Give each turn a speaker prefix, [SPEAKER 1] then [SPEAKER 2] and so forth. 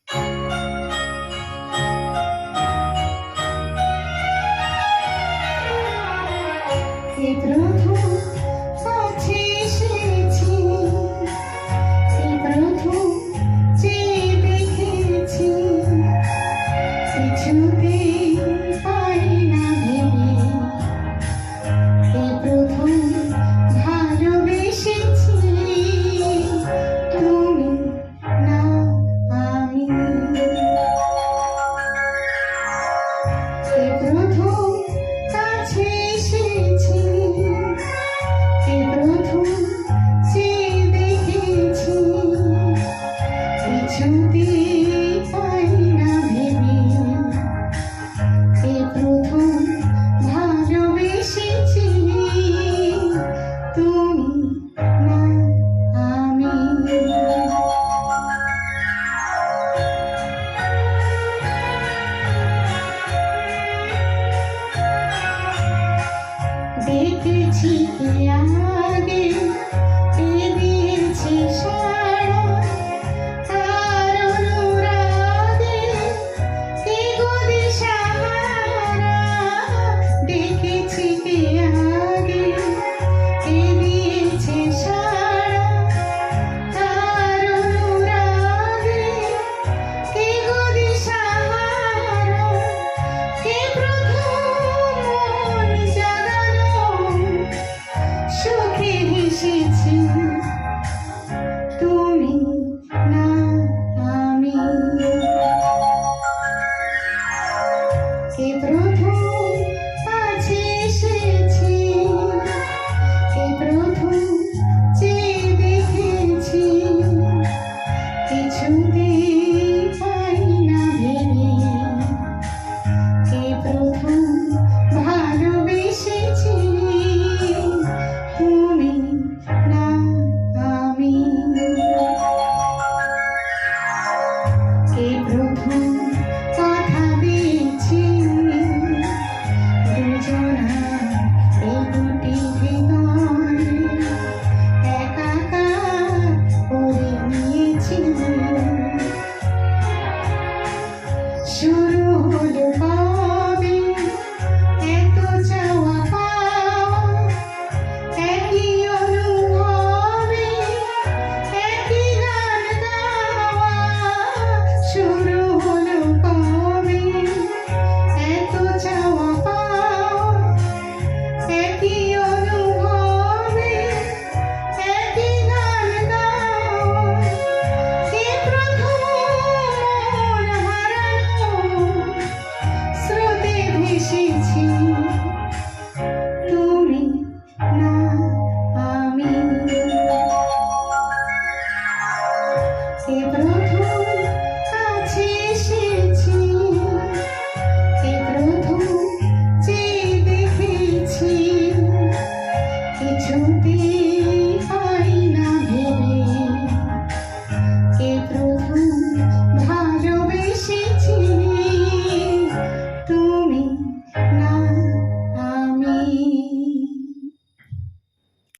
[SPEAKER 1] এই প্রথম কাছে এসেছি, এই প্রথম চেয়ে দেখেছি, কিছুতে পাই না ভেবে, এই প্রথম ভালোবেসেছি, তুমি না আমি। এই প্রথম কাছে এসেছি, এই প্রথম চেয়ে দেখেছি, কিছুতে পাই না ভেবে, এই প্রথম ভালোবেসেছি, তুমি না আমি। দেখেছি কে আগে দিয়েছি সারা, তার অনুরাগে কে গো দিশাহারা। দেখেছি কে আগে দিয়েছে সারা, তার অনুরাগে কে গো দিশাহারা। কে প্রথম মন জাগালো, সুখে হেসেছি।